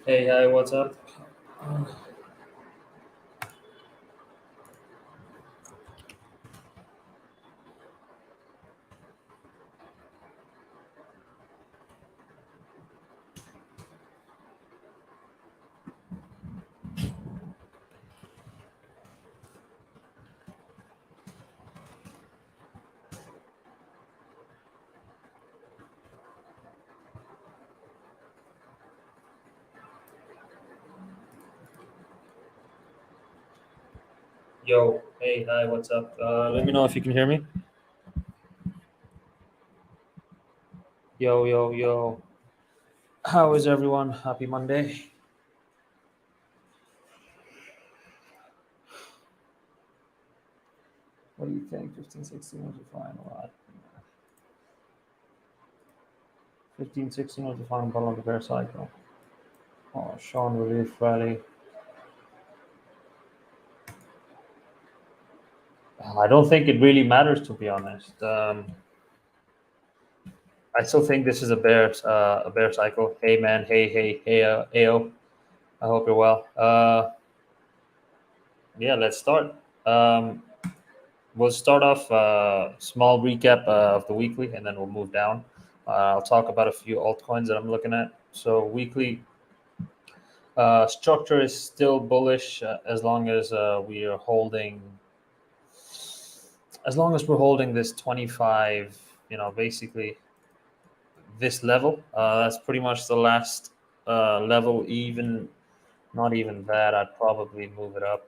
Hey, hi, what's up? Yo, hey, hi, what's up? Let me know if you can hear me. Yo, yo, yo. How is everyone? Happy Monday. What do you think? 15, 16 was a fine. What? 15, 16 was a fine ball on the bear cycle. Oh, Sean relief rally. I don't think it really matters, to be honest. I still think this is a bear cycle. Hey, man. Hey, AO. I hope you're well. Yeah, let's start. Um, we'll start off small recap of the weekly, and then we'll move down. I'll talk about a few altcoins that I'm looking at. So weekly structure is still bullish as long as we are holding, as long as we're holding this 25. Basically this level. That's pretty much the last level. Even not even that, I'd probably move it up.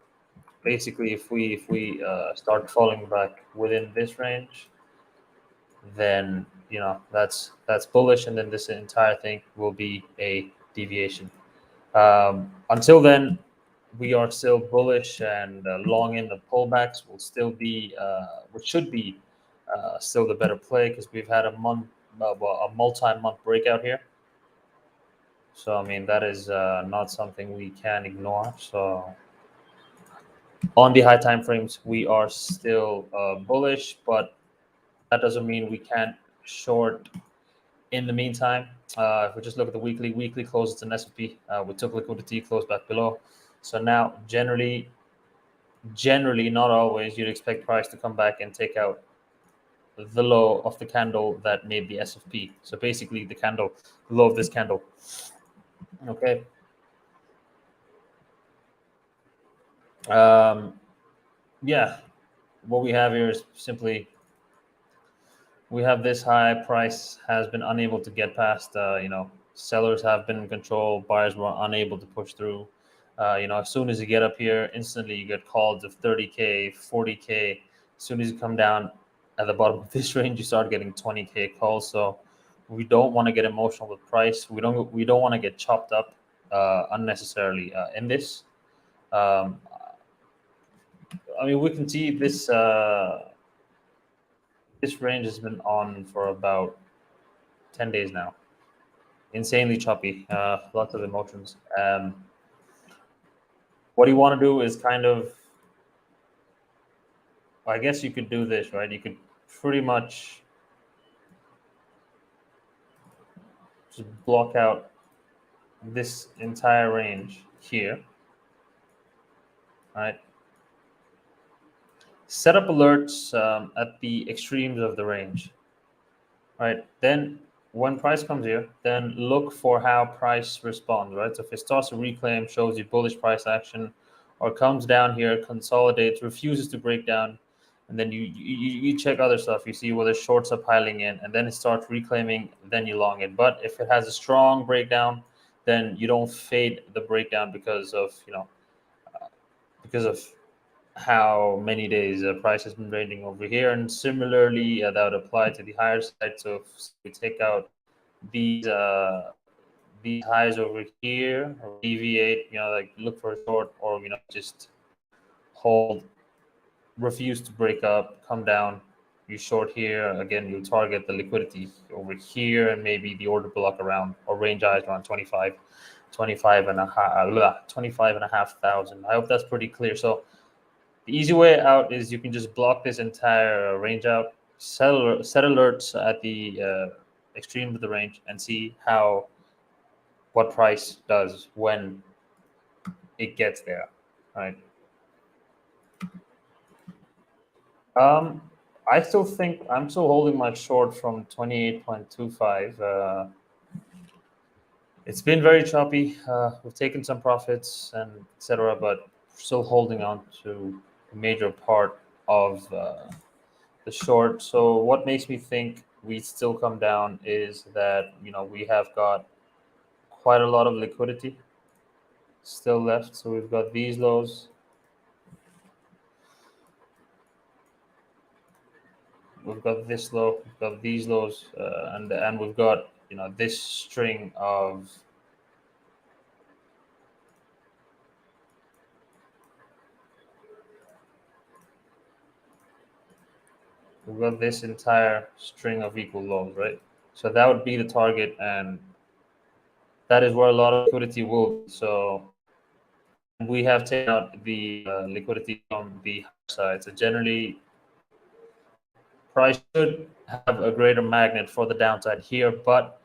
Basically, if we start falling back within this range, then that's bullish, and then this entire thing will be a deviation. Until then, we are still bullish, and long in the pullbacks will still be, which should be still the better play because we've had a multi-month breakout here. So I mean that is not something we can ignore. So on the high time frames, we are still bullish, but that doesn't mean we can't short in the meantime. If we just look at the weekly closes in S&P, we took liquidity, closed back below. So now, generally, not always, you'd expect price to come back and take out the low of the candle that made the SFP. So basically, the low of this candle. Okay. Um, yeah. What we have here is simply we have this high price has been unable to get past. Sellers have been in control, buyers were unable to push through. As soon as you get up here, instantly you get calls of 30K, 40K. As soon as you come down at the bottom of this range, you start getting 20K calls. So we don't want to get emotional with price. We don't want to get chopped up unnecessarily in this. Um, I mean, we can see this range has been on for about 10 days now. Insanely choppy, lots of emotions. What you want to do is kind of, I guess you could do this, right? You could pretty much just block out this entire range here, right? Set up alerts at the extremes of the range, right? Then when price comes here, then look for how price responds, right? So if it starts to reclaim, shows you bullish price action, or comes down here, consolidates, refuses to break down, and then you check other stuff. You see whether shorts are piling in, and then it starts reclaiming, then you long it. But if it has a strong breakdown, then you don't fade the breakdown because of how many days price has been ranging over here. And similarly, that would apply to the higher side. So if we take out these these highs over here, or deviate, like look for a short, or just hold, refuse to break up, come down. You short here again. You target the liquidity over here, and maybe the order block around or range eyes around 25 and a half, 25 and a half thousand. I hope that's pretty clear. So the easy way out is you can just block this entire range out, set alerts at the extreme of the range, and see how what price does when it gets there, right? Um, I still think I'm still holding my short from 28.25. It's been very choppy. We've taken some profits and etc., but still holding on to a major part of the short. So what makes me think we still come down is that we have got quite a lot of liquidity still left. So we've got these lows, we've got this low, we've got these lows, and we've got this string of we've got this entire string of equal lows, right? So that would be the target, and that is where a lot of liquidity will be. So we have taken out the liquidity on the side. So generally, price should have a greater magnet for the downside here, but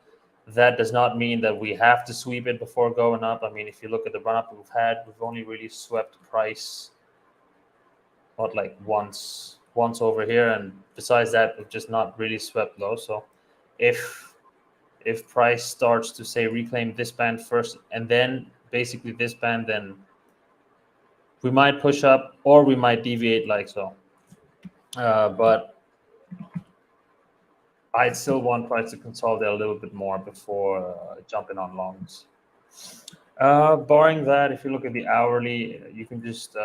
that does not mean that we have to sweep it before going up. I mean, if you look at the run up we've had, we've only really swept price what like once over here, and besides that, we've just not really swept low. So if price starts to say reclaim this band first and then basically this band, then we might push up or we might deviate like so. But I'd still want price to consolidate a little bit more before jumping on longs. Barring that, if you look at the hourly, you can just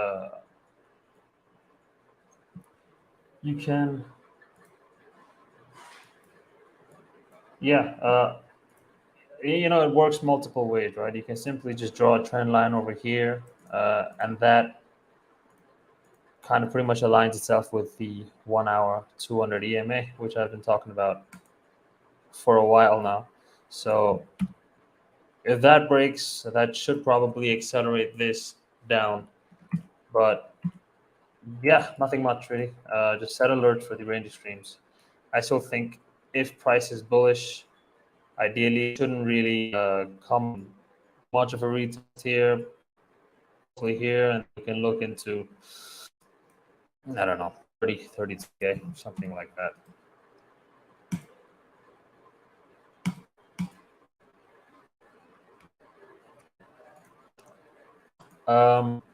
you can yeah it works multiple ways, right? You can simply just draw a trend line over here, and that kind of pretty much aligns itself with the 1 hour 200 EMA, which I've been talking about for a while now. So if that breaks, that should probably accelerate this down. But yeah, nothing much really. Just set alerts for the range streams. I still think if price is bullish, ideally it shouldn't really come much of a retest here, here, and you can look into, I don't know, 32K, something like that.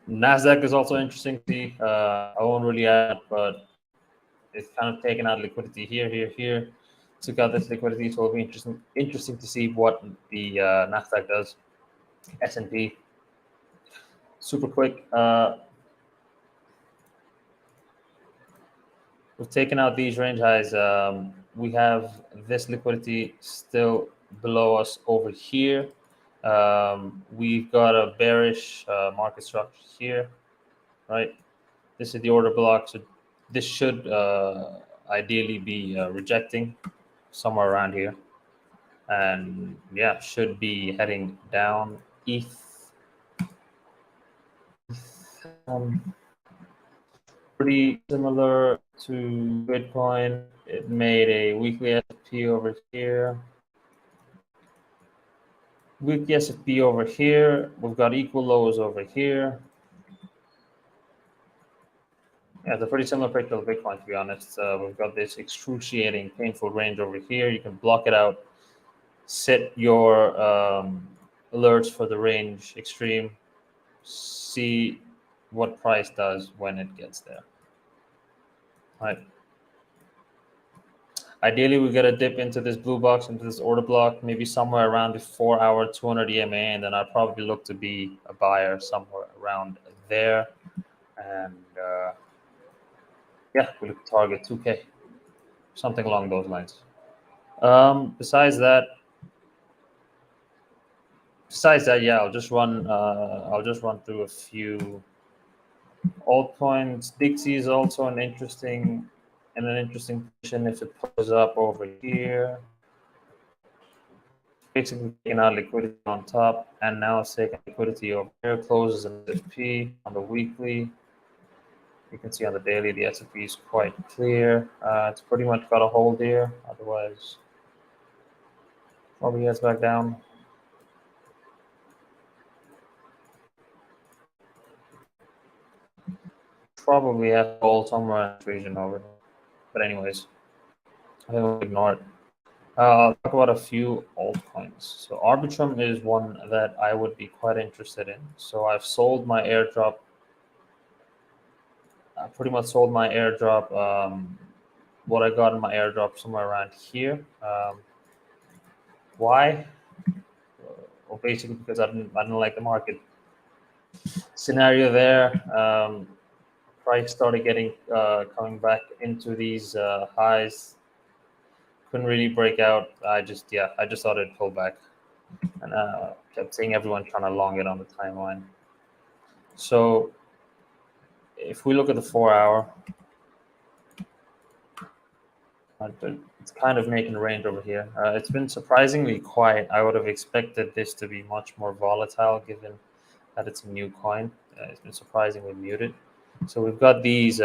Nasdaq is also interesting to see. I won't really add, but it's kind of taken out liquidity here. Took out this liquidity, so it'll be interesting to see what the Nasdaq does. S&P, super quick. We've taken out these range highs. We have this liquidity still below us over here. We've got a bearish market structure here, right? This is the order block, so this should ideally be rejecting somewhere around here, and yeah, should be heading down. ETH, pretty similar to Bitcoin. It made a weekly S&P over here. Weekly S&P over here. We've got equal lows over here. Yeah, it's a pretty similar picture of Bitcoin, to be honest. We've got this excruciating, painful range over here. You can block it out, set your alerts for the range extreme, see what price does when it gets there. All right. Ideally, we get a dip into this blue box, into this order block, maybe somewhere around the 4 hour 200 EMA, and then I'd probably look to be a buyer somewhere around there. And yeah, we look to target 2K, something along those lines. Besides that, yeah, I'll just run through a few altcoins. Dixie is also an interesting position if it pulls up over here. Basically taking out liquidity on top, and now it's taking liquidity over here, closes an S&P on the weekly. You can see on the daily, the S&P is quite clear. It's pretty much got a hold here. Otherwise, probably heads back down. probably has gold somewhere in this region over here. But anyways, I think we'll ignore it. I'll talk about a few altcoins. So Arbitrum is one that I would be quite interested in. So I've sold my airdrop. I pretty much sold my airdrop. What I got in my airdrop somewhere around here. Why? Well, basically because I didn't like the market scenario there. Price started getting coming back into these highs. Couldn't really break out. I just thought it'd pull back, and kept seeing everyone trying to long it on the timeline. So if we look at the 4 hour, it's kind of making range over here. It's been surprisingly quiet. I would have expected this to be much more volatile, given that it's a new coin. It's been surprisingly muted. So we've got these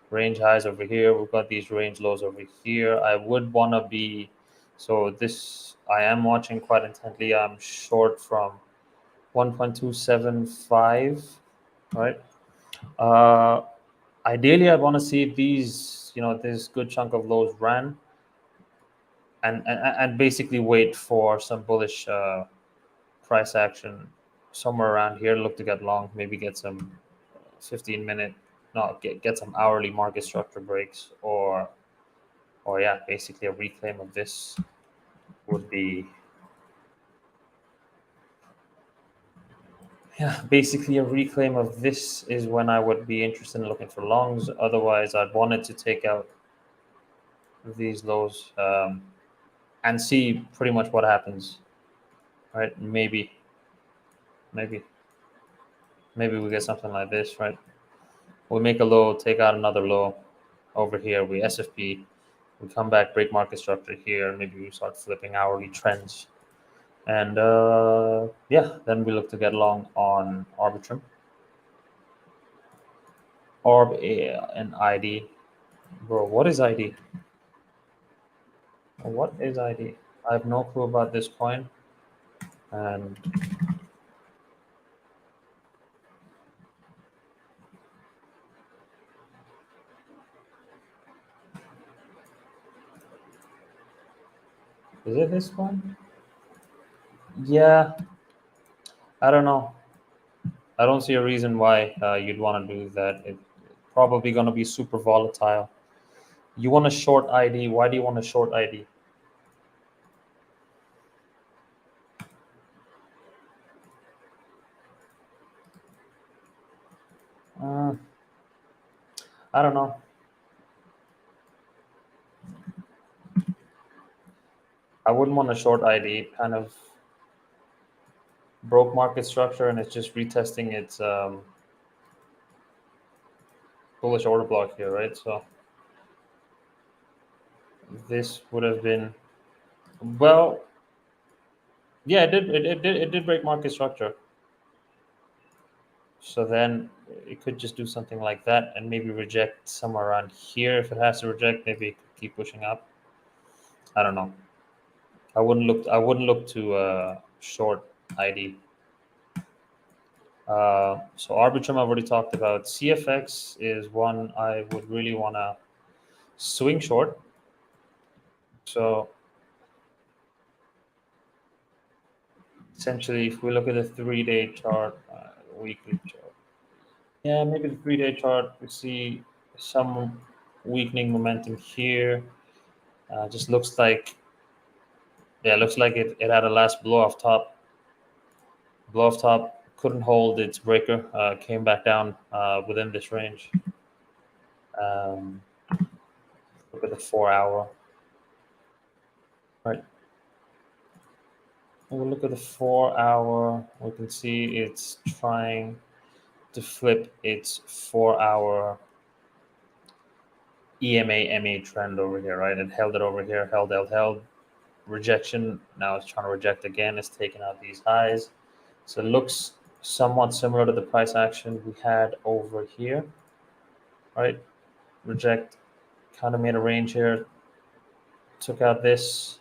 range highs over here. We've got these range lows over here. I would want to be, so this I am watching quite intently. I'm short from 1.275, right? Uh, Ideally, I want to see these, this good chunk of lows ran, and basically wait for some bullish price action somewhere around here. Look to get long, maybe get some 15-minute, no, get some hourly market structure breaks, or yeah, basically a reclaim of this would be, yeah, basically a reclaim of this is when I would be interested in looking for longs. Otherwise, I'd wanted to take out these lows, and see pretty much what happens, right? Maybe maybe we get something like this, right? We make a low, take out another low over here. We SFP, we come back, break market structure here. Maybe we start flipping hourly trends, and yeah, then we look to get long on Arbitrum, and ID. Bro, what is ID? What is ID? I have no clue about this coin, and is it this one? Yeah, I don't know. I don't see a reason why you'd want to do that. It's probably going to be super volatile. You want a short ID. Why do you want a short ID? Uh, I don't know. I wouldn't want a short ID. It kind of broke market structure, and it's just retesting its bullish order block here, right? So this would have been, well, yeah, it did break market structure. So then it could just do something like that and maybe reject somewhere around here. If it has to reject, maybe it could keep pushing up. I don't know. I wouldn't look to short ID. So Arbitrum I've already talked about. CFX is one I would really want to swing short. So essentially, if we look at the 3-day chart, weekly chart, yeah, maybe the 3-day chart, we see some weakening momentum here. Just looks like, yeah, looks like it had a last blow off top. Blow off top couldn't hold its breaker, came back down within this range. Um, Look at the 4 hour. Right. When we look at the 4 hour, we can see it's trying to flip its 4 hour EMA MA trend over here, right? It held it over here, held, rejection. Now it's trying to reject again. It's taking out these highs. So it looks somewhat similar to the price action we had over here, right? Reject, kind of made a range here, took out this,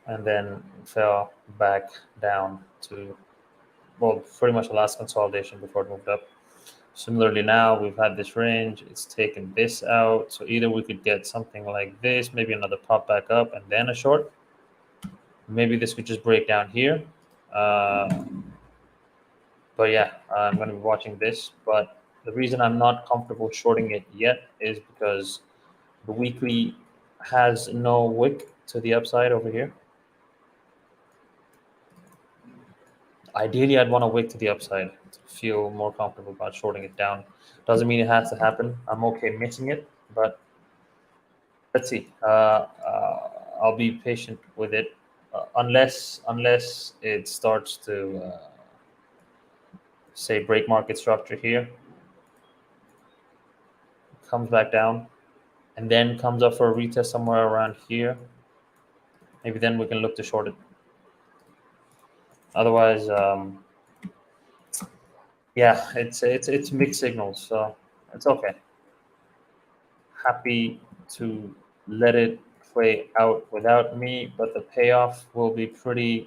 and then fell back down to, well, pretty much the last consolidation before it moved up. Similarly, now we've had this range, it's taken this out. So either we could get something like this, maybe another pop back up and then a short. Maybe this could just break down here. Uh, but yeah, I'm going to be watching this. But the reason I'm not comfortable shorting it yet is because the weekly has no wick to the upside over here. Ideally, I'd want to wick to the upside to feel more comfortable about shorting it down. Doesn't mean it has to happen. I'm okay missing it, but let's see. I'll be patient with it, unless it starts to say break market structure here, comes back down, and then comes up for a retest somewhere around here. Maybe then we can look to short it. Otherwise, yeah, it's mixed signals, so it's okay. Happy to let it play out without me, but the payoff will be pretty.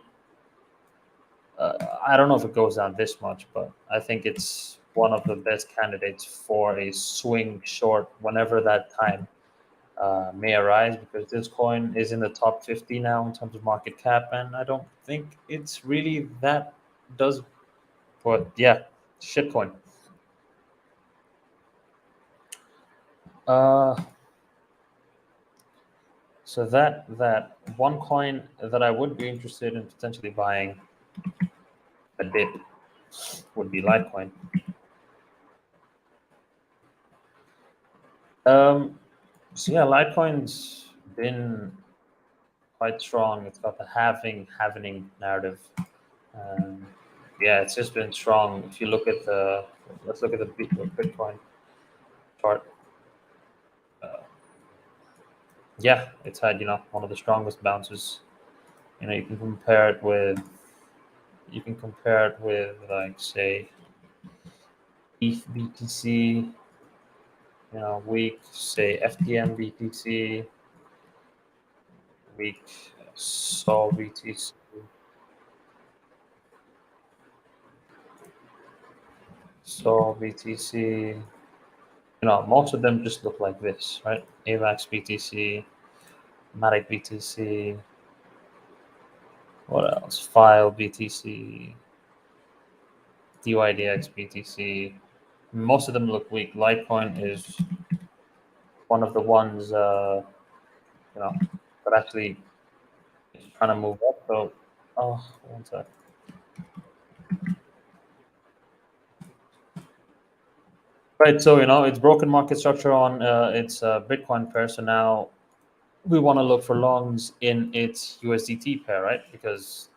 I don't know if it goes down this much, but I think it's one of the best candidates for a swing short whenever that time may arise, because this coin is in the top 50 now in terms of market cap, and I don't think it's really that does. But yeah, shitcoin. Uh, so that one coin that I would be interested in potentially buying a dip would be Litecoin. Um, so yeah, Litecoin's been quite strong. It's got the halvening narrative. Um, yeah, it's just been strong. If you look at the, let's look at the Bitcoin chart. Uh, yeah, it's had one of the strongest bounces. You can compare it with like say ETH BTC, weak say FTM BTC, weak Sol BTC, Sol BTC. Most of them just look like this, right? AVAX BTC, Matic BTC, what else? File BTC, DYDX BTC. Most of them look weak. Litecoin is one of the ones, that actually is trying to move up. So, oh, one sec. Right. So it's broken market structure on its Bitcoin pair. So now we want to look for longs in its USDT pair, right? Because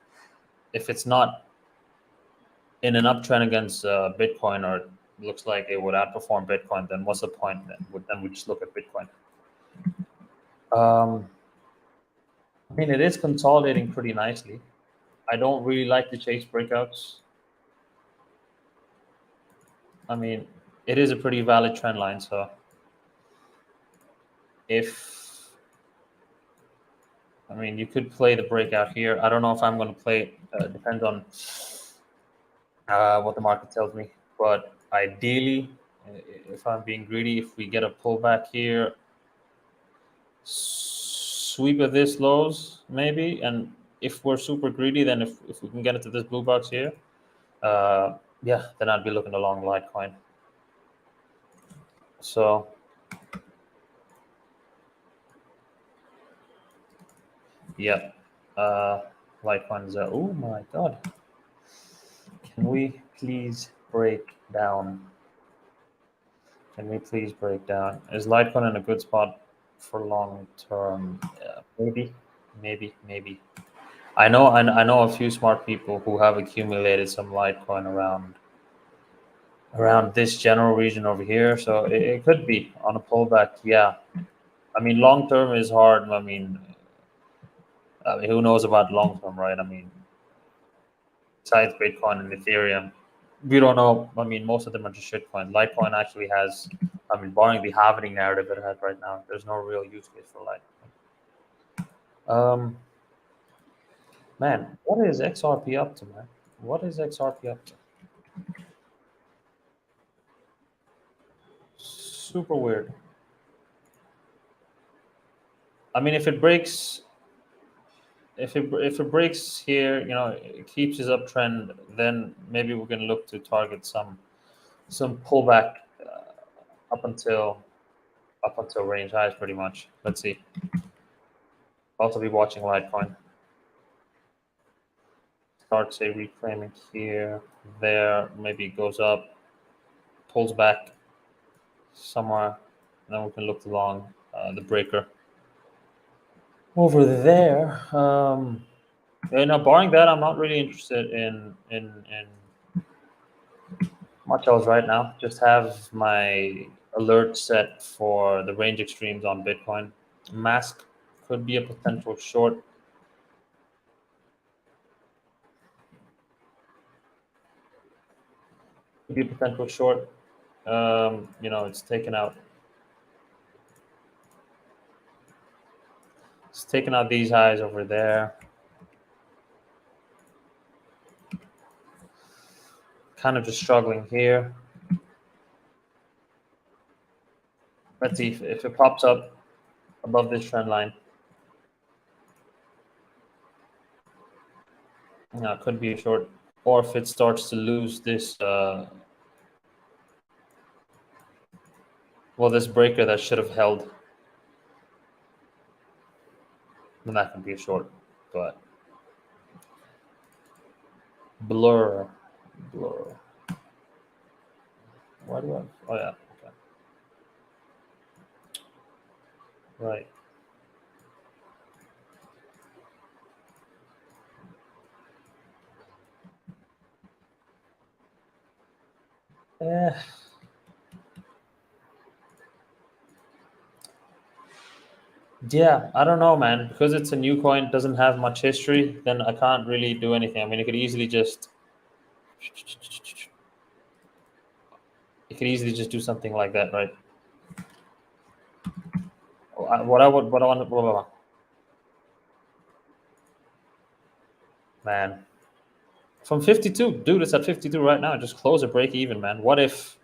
if it's not in an uptrend against Bitcoin, or it looks like it would outperform Bitcoin, then what's the point? Then we just look at Bitcoin. Um, I mean, it is consolidating pretty nicely. I don't really like to chase breakouts. I mean, it is a pretty valid trend line. So if you could play the breakout here. I don't know if I'm going to play it. Depends on what the market tells me. But ideally, if I'm being greedy, if we get a pullback here, sweep of this lows maybe, and if we're super greedy, then if we can get into this blue box here, yeah, then I'd be looking to long Litecoin. So yeah, Litecoin is oh my god, can we please break down? Can we please break down? Is Litecoin in a good spot for long term? Maybe, maybe. I know a few smart people who have accumulated some Litecoin around this general region over here. So it could be on a pullback. Yeah, long term is hard. Who knows about long term, right? Besides Bitcoin and Ethereum, we don't know. Most of them are just shitcoin. Litecoin actually has, barring the halvening narrative it has right now, there's no real use case for Litecoin. Man, what is XRP up to, man? What is XRP up to? Super weird. I mean, if it breaks, if it breaks here, it keeps its uptrend, then maybe we can look to target some pullback up until range highs, pretty much. Let's see. Also be watching Litecoin. Starts a reclaiming here, there, maybe it goes up, pulls back somewhere, and then we can look along the breaker over there. Barring that, I'm not really interested in much else right now. Just have my alert set for the range extremes on Bitcoin. Mask could be a potential short. Could be a potential short. It's taken out. It's taken out these highs over there. Kind of just struggling here. Let's see if it pops up above this trend line. It could be a short. Or if it starts to lose this, this breaker that should have held, then that could be a short. But blur. Why do I? Oh yeah. Okay. Right. Yeah, I don't know, man. Because it's a new coin, doesn't have much history, then I can't really do anything. I mean, it could easily just do something like that, right? What I want, blah, blah, blah. Man, from 52, dude, it's at 52 right now. Just close a break even, man. What if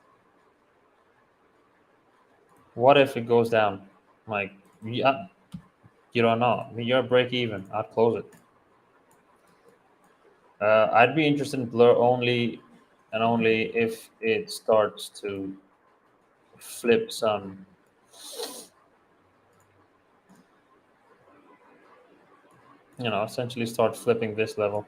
it goes down? Like, yeah, you don't know. I mean, you're break even. I'd close it. I'd be interested in blur only and only if it starts to flip some. Essentially start flipping this level.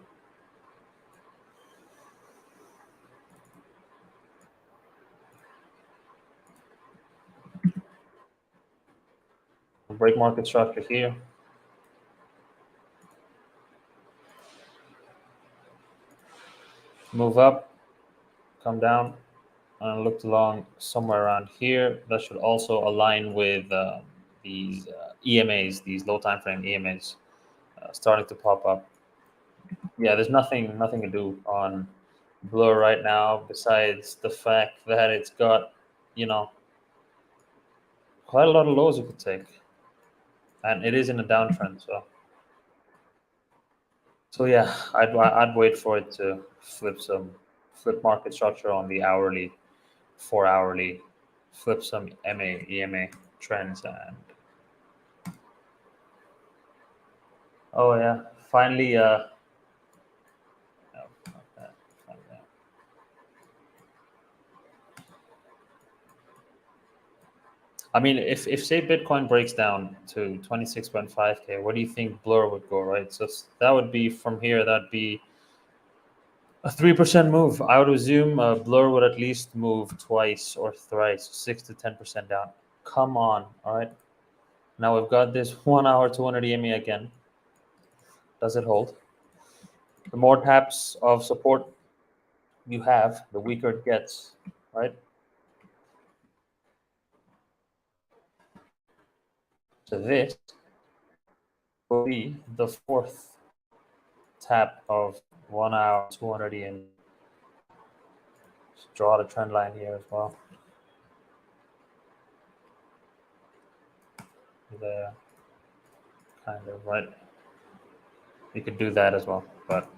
Break market structure here. Move up, come down, and look along somewhere around here. That should also align with these EMAs, these low time frame EMAs, starting to pop up. Yeah, there's nothing to do on blur right now besides the fact that it's got, quite a lot of lows you could take, and it is in a downtrend. So yeah, I'd wait for it to flip market structure on the hourly, 4 hourly, flip some EMA trends, and oh yeah, finally I mean, if say Bitcoin breaks down to 26.5K, what do you think blur would go, right? So that would be from here. That'd be a 3% move. I would assume blur would at least move twice or thrice, 6 to 10% down. Come on, all right. Now we've got this 1 hour 200 EMA again. Does it hold? The more taps of support you have, the weaker it gets, right? So this will be the fourth tap of 1 hour 200 EMA. Just draw the trend line here as well. There, kind of, right? You could do that as well, but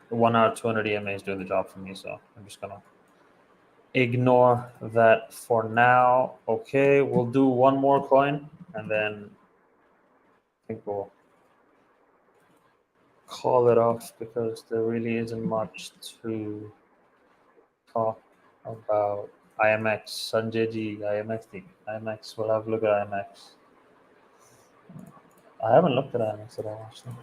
the 1 hour 200 EMA is doing the job for me, so I'm just gonna ignore that for now. Okay, we'll do one more coin and then I think we'll call it off because there really isn't much to talk about. IMX, Sanjay ji, IMX thing. IMX, we'll have a look at IMX. I haven't looked at IMX at all, actually.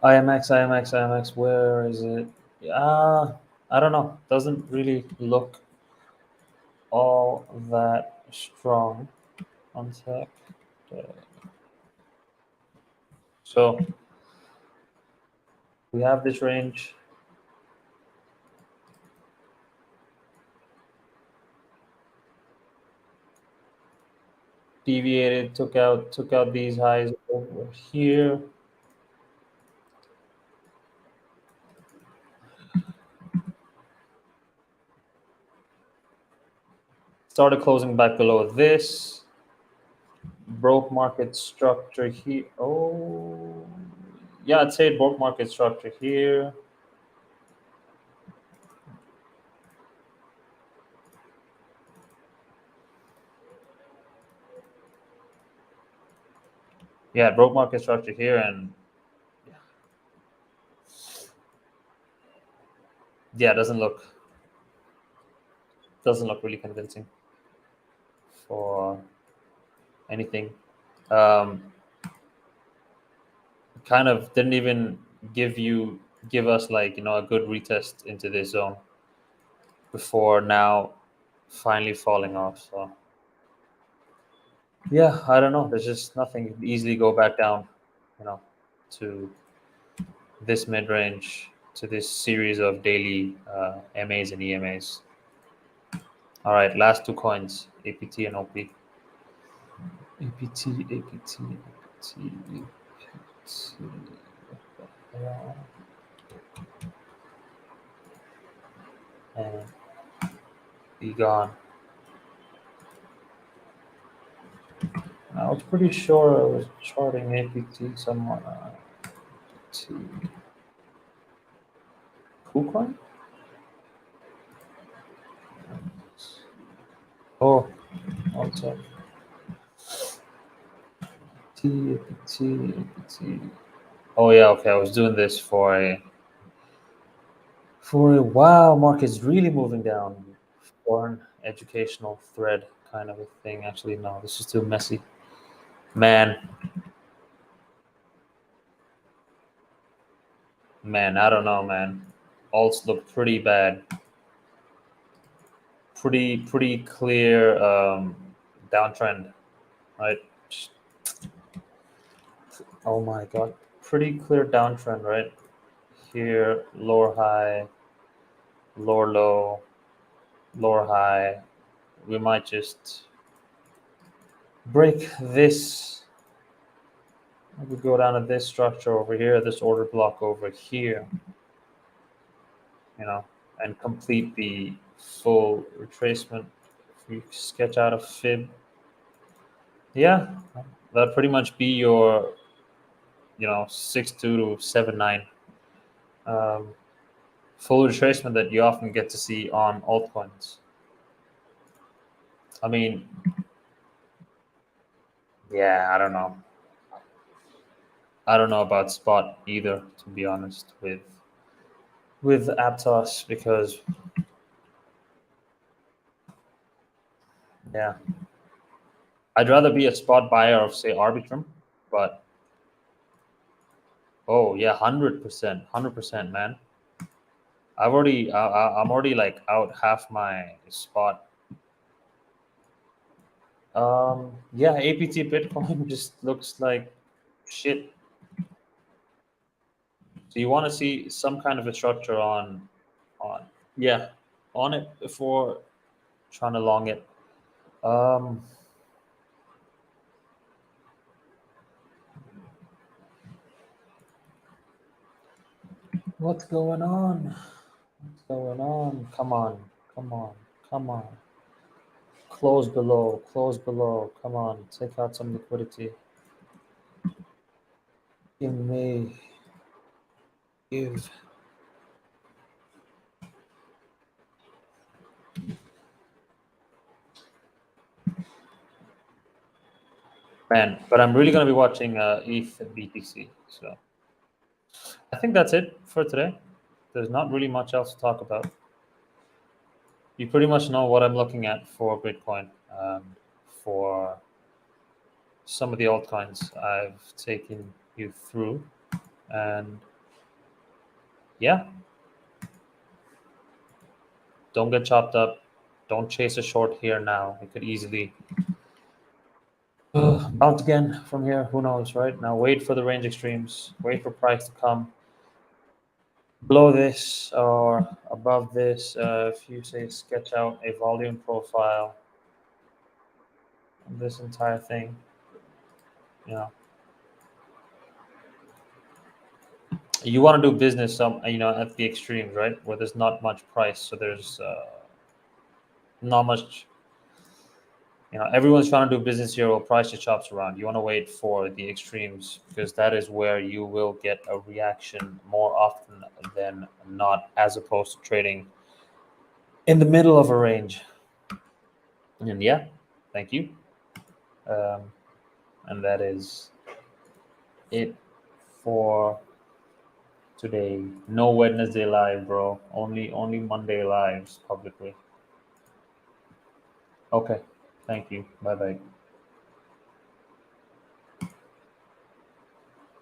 IMX, where is it? I don't know. Doesn't really look all that strong. One sec. So we have this range. Deviated, took out these highs over here. Started closing back below this. Broke market structure here. Oh, yeah, I'd say broke market structure here. Yeah, broke market structure here, and yeah, doesn't look really convincing for anything. Um, Kind of didn't even give us like a good retest into this zone before now finally falling off. So yeah, I don't know. There's just nothing. You can easily go back down, you know, to this mid range, to this series of daily MAs and EMAs. All right, last two coins, APT and OP. APT, APT, APT, APT. And be gone. I was pretty sure I was charting APT somewhere. APT. KuCoin? Oh, one sec. APT, APT. Oh yeah, okay. I was doing this for a wow. Market's really moving down. Foreign educational thread kind of a thing. Actually, no, this is too messy. Man, I don't know, man. Alts look pretty bad. Pretty clear downtrend, right? Oh my god, pretty clear downtrend, right? Here, lower high, lower low, lower high. We might just break this. We go down to this structure over here, this order block over here, and complete the full retracement. If we sketch out a fib, yeah, that'd pretty much be your 6.2 to 7.9 full retracement that you often get to see on altcoins. I mean, yeah, I don't know. I don't know about spot either, to be honest, with Aptos, because yeah, I'd rather be a spot buyer of say Arbitrum, but oh yeah, 100%, man. I'm already like out half my spot. Yeah, APT Bitcoin just looks like shit. So you want to see some kind of a structure on yeah, on it before trying to long it. Um, what's going on? What's going on? Come on, come on, come on. Close below, close below. Come on, take out some liquidity. Give me, give. Man, but I'm really going to be watching ETH and BTC. So I think that's it for today. There's not really much else to talk about. You pretty much know what I'm looking at for Bitcoin. For some of the altcoins I've taken you through. And yeah, don't get chopped up. Don't chase a short here now. It could easily bounce again from here. Who knows, right? Now wait for the range extremes. Wait for price to come below this or above this. If you say sketch out a volume profile on this entire thing, you know, you want to do business at the extremes, right, where there's not much price, so there's not much, everyone's trying to do business here, or price just chops around. You want to wait for the extremes, because that is where you will get a reaction more often than not, as opposed to trading in the middle of a range. And yeah, thank you. And that is it for today. No Wednesday live, bro. Only Monday lives publicly. Okay. Thank you. Bye bye.